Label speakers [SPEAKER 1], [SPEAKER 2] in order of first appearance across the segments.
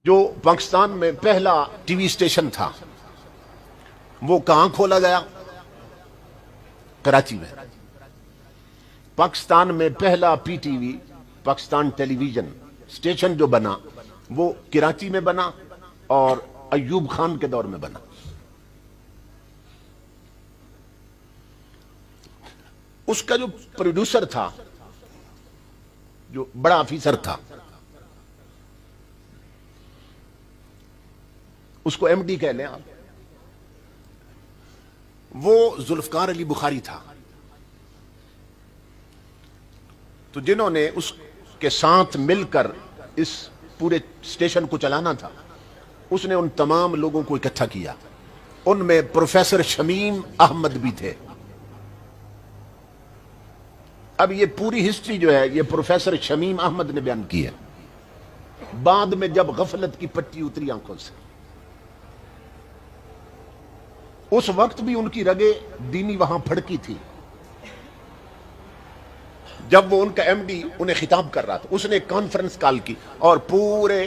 [SPEAKER 1] جو پاکستان میں پہلا ٹی وی اسٹیشن تھا وہ کہاں کھولا گیا؟ کراچی میں۔ پاکستان میں پہلا پی ٹی وی پاکستان ٹیلی ویژن اسٹیشن جو بنا وہ کراچی میں بنا اور ایوب خان کے دور میں بنا۔ اس کا جو پروڈیوسر تھا، جو بڑا آفیسر تھا، اس کو ایم ڈی کہہ لیں آپ، وہ ذوالفقار علی بخاری تھا۔ تو جنہوں نے اس کے ساتھ مل کر اس پورے اسٹیشن کو چلانا تھا، اس نے ان تمام لوگوں کو اکٹھا کیا۔ ان میں پروفیسر شمیم احمد بھی تھے۔ اب یہ پوری ہسٹری جو ہے یہ پروفیسر شمیم احمد نے بیان کی ہے، بعد میں جب غفلت کی پٹی اتری آنکھوں سے۔ اس وقت بھی ان کی رگے دینی وہاں پھڑکی تھی۔ جب وہ ان کا ایم ڈی انہیں خطاب کر رہا تھا، اس نے ایک کانفرنس کال کی اور پورے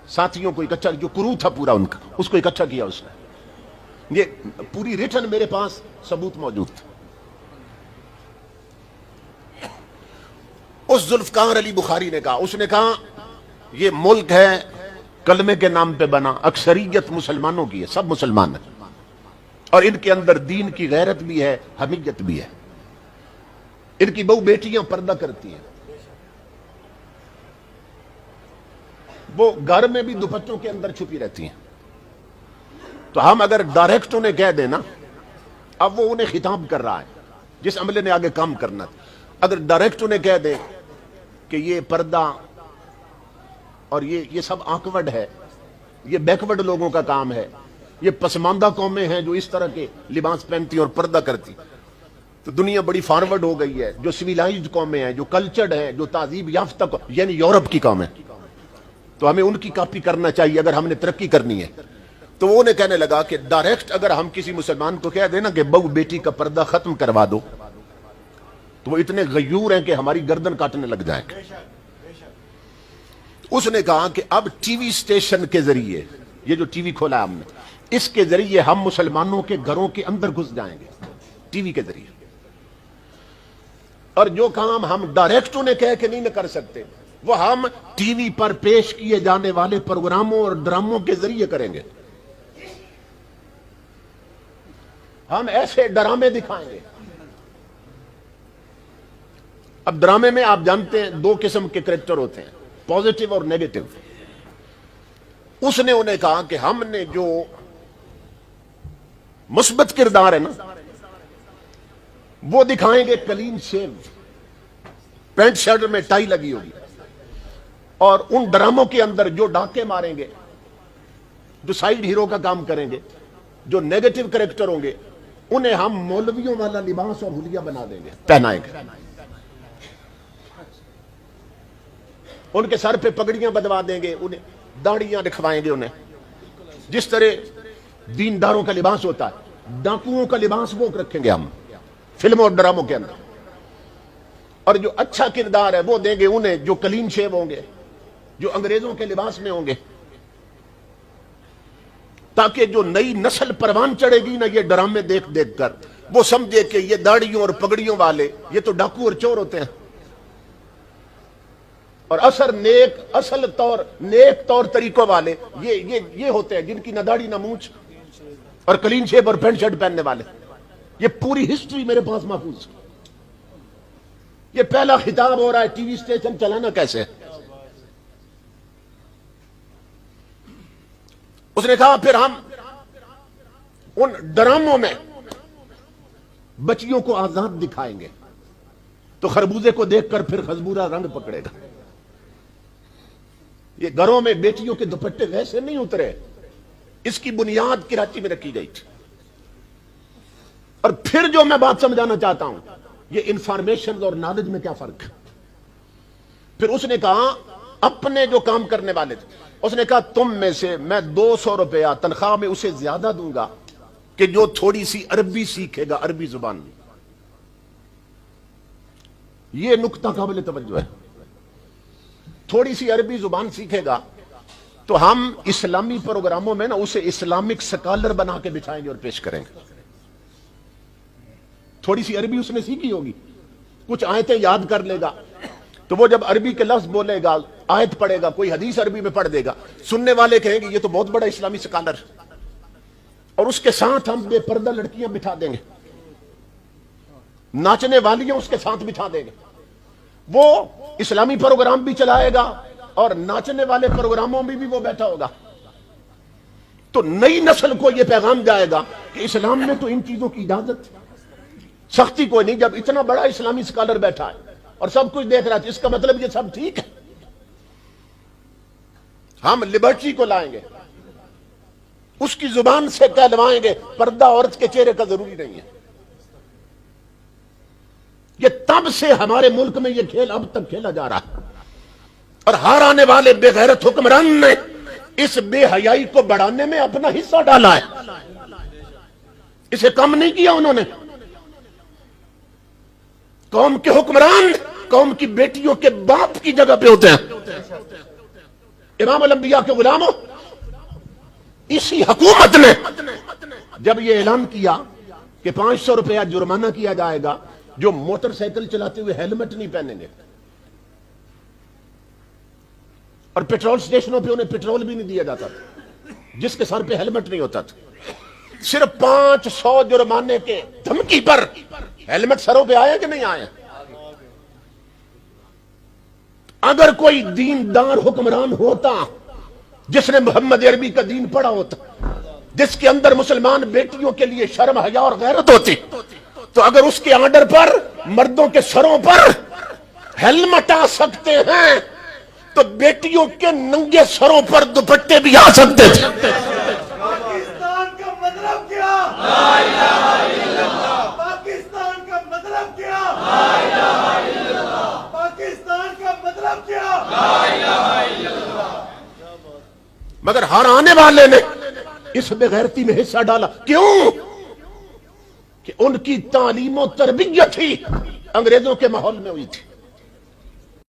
[SPEAKER 1] ساتھیوں کو اکٹھا، جو کرو تھا پورا ان کا، اس کو اکٹھا کیا اس نے۔ یہ پوری ریٹن میرے پاس ثبوت موجود تھا۔ اس ذوالفقار علی بخاری نے کہا، اس نے کہا یہ ملک ہے کلمے کے نام پہ بنا، اکثریت مسلمانوں کی ہے، سب مسلمان ہیں، اور ان کے اندر دین کی غیرت بھی ہے، حمیت بھی ہے۔ ان کی بہو بیٹیاں پردہ کرتی ہیں، وہ گھر میں بھی دوپٹوں کے اندر چھپی رہتی ہیں۔ تو ہم اگر ڈائریکٹ انہیں کہہ دینا، اب وہ انہیں خطاب کر رہا ہے جس عملے نے آگے کام کرنا تھا، اگر ڈائریکٹ انہیں کہہ دے کہ یہ پردہ اور یہ سب آکورڈ ہے، یہ بیکورڈ لوگوں کا کام ہے، یہ پسماندہ قومیں ہیں جو اس طرح کے لباس پہنتی اور پردہ کرتی، تو دنیا بڑی فارورڈ ہو گئی ہے، جو سویلائزڈ قومیں ہیں، جو کلچرڈ ہیں، جو تہذیب یافتہ یعنی یورپ کی قومیں، تو ہمیں ان کی کاپی کرنا چاہیے اگر ہم نے ترقی کرنی ہے۔ تو وہ انہیں کہنے لگا کہ ڈائریکٹ اگر ہم کسی مسلمان کو کہہ دینا کہ بہو بیٹی کا پردہ ختم کروا دو، تو وہ اتنے غیور ہیں کہ ہماری گردن کاٹنے لگ جائیں گے۔ اس نے کہا کہ اب ٹی وی اسٹیشن کے ذریعے، یہ جو ٹی وی کھولا ہے ہم نے، اس کے ذریعے ہم مسلمانوں کے گھروں کے اندر گھس جائیں گے، ٹی وی کے ذریعے، اور جو کام ہم ڈائریکٹ انہیں کہہ کے نہیں کر سکتے وہ ہم ٹی وی پر پیش کیے جانے والے پروگراموں اور ڈراموں کے ذریعے کریں گے۔ ہم ایسے ڈرامے دکھائیں گے۔ اب ڈرامے میں آپ جانتے ہیں دو قسم کے کریکٹر ہوتے ہیں، پازیٹیو اور نیگیٹو۔ اس نے انہیں کہا کہ ہم نے جو مثبت کردار ہے نا وہ دکھائیں گے، کلین شیو، پینٹ شرٹ میں ٹائی لگی ہوگی، اور ان ڈراموں کے اندر جو ڈاکے ماریں گے، جو سائیڈ ہیرو کا کام کریں گے، جو نیگیٹو کریکٹر ہوں گے، انہیں ہم مولویوں والا لباس اور حلیہ بنا دیں گے، پہنائیں گے، ان کے سر پہ پگڑیاں بدوا دیں گے، انہیں داڑیاں رکھوائیں گے، انہیں جس طرح دینداروں کا لباس ہوتا ہے، ڈاکوؤں کا لباس وہ رکھیں گے ہم فلموں اور ڈراموں کے اندر، اور جو اچھا کردار ہے وہ دیں گے انہیں جو کلین شیو ہوں گے، جو انگریزوں کے لباس میں ہوں گے، تاکہ جو نئی نسل پروان چڑھے گی نا یہ ڈرامے دیکھ دیکھ کر، وہ سمجھے کہ یہ داڑیوں اور پگڑیوں والے یہ تو ڈاکو اور چور ہوتے ہیں، اور نیک طور طریقوں والے یہ ہوتے ہیں جن کی نہ داڑھی نہ مونچھ اور کلین شیپ اور پینٹ شرٹ پہننے والے۔ یہ پوری ہسٹری میرے پاس محفوظ ہے۔ یہ پہلا خطاب ہو رہا ہے ٹی وی اسٹیشن چلانا کیسے ہے۔ اس نے کہا پھر ہم ان ڈراموں میں بچیوں کو آزاد دکھائیں گے، تو خربوزے کو دیکھ کر پھر خزبورا رنگ پکڑے گا۔ یہ گھروں میں بیٹیوں کے دوپٹے ویسے نہیں اترے، اس کی بنیاد کراچی میں رکھی گئی تھی۔ اور پھر جو میں بات سمجھانا چاہتا ہوں، یہ انفارمیشن اور نالج میں کیا فرق ہے۔ پھر اس نے کہا اپنے جو کام کرنے والے تھے، اس نے کہا تم میں سے میں 200 روپیہ تنخواہ میں اسے زیادہ دوں گا کہ جو تھوڑی سی عربی سیکھے گا، عربی زبان میں۔ یہ نکتہ قابل توجہ ہے۔ تھوڑی سی عربی زبان سیکھے گا تو ہم اسلامی پروگراموں میں نا اسے اسلامک سکالر بنا کے بچھائیں گے اور پیش کریں گے. تھوڑی سی عربی اس نے سیکھی ہوگی, کچھ آیتیں یاد کر لے گا, تو وہ جب عربی کے لفظ بولے گا, آیت پڑھے گا, کوئی حدیث عربی میں پڑھ دے گا, سننے والے کہیں گے یہ تو بہت بڑا اسلامی سکالر. اور اس کے ساتھ ہم بے پردہ لڑکیاں بٹھا دیں گے, ناچنے والیاں اس کے ساتھ بٹھا دیں گے. وہ اسلامی پروگرام بھی چلائے گا اور ناچنے والے پروگراموں میں بھی وہ بیٹھا ہوگا. تو نئی نسل کو یہ پیغام جائے گا کہ اسلام میں تو ان چیزوں کی اجازت, سختی کوئی نہیں. جب اتنا بڑا اسلامی سکالر بیٹھا ہے اور سب کچھ دیکھ رہا ہے, اس کا مطلب یہ سب ٹھیک ہے. ہم لبرٹی کو لائیں گے, اس کی زبان سے کہلوائیں گے پردہ عورت کے چہرے کا ضروری نہیں ہے. یہ تب سے ہمارے ملک میں یہ کھیل اب تک کھیلا جا رہا ہے, اور ہار آنے والے بے غیرت حکمران نے اس بے حیائی کو بڑھانے میں اپنا حصہ ڈالا ہے. اسے کم نہیں کیا انہوں نے. قوم کے حکمران قوم کی بیٹیوں کے باپ کی جگہ پہ ہوتے ہیں. امام الانبیاء کے غلاموں, اسی حکومت نے جب یہ اعلان کیا کہ 500 روپیہ جرمانہ کیا جائے گا جو موٹر سائیکل چلاتے ہوئے ہیلمٹ نہیں پہنیں گے, اور پیٹرول سٹیشنوں پہ انہیں پیٹرول بھی نہیں دیا جاتا تھا جس کے سر پہ ہیلمٹ نہیں ہوتا تھا, صرف 500 جرمانے کے دھمکی پر ہیلمٹ سروں پہ آئے کہ نہیں آئے. اگر کوئی دیندار حکمران ہوتا جس نے محمد عربی کا دین پڑھا ہوتا, جس کے اندر مسلمان بیٹیوں کے لیے شرم حیا اور غیرت ہوتی, تو اگر اس کے آرڈر پر مردوں کے سروں پر ہیلمٹ آ سکتے ہیں تو بیٹیوں کے ننگے سروں پر دوپٹے بھی آ سکتے تھے.
[SPEAKER 2] پاکستان کا مطلب کیا؟ لا الہ الا اللہ. پاکستان کا مطلب کیا؟ لا الہ الا اللہ. پاکستان کا مطلب کیا؟ لا الہ الا اللہ.
[SPEAKER 1] مگر ہر آنے والے نے اس بے غیرتی میں حصہ ڈالا. کیوں؟ کہ ان کی تعلیم و تربیت ہی انگریزوں کے ماحول میں ہوئی تھی.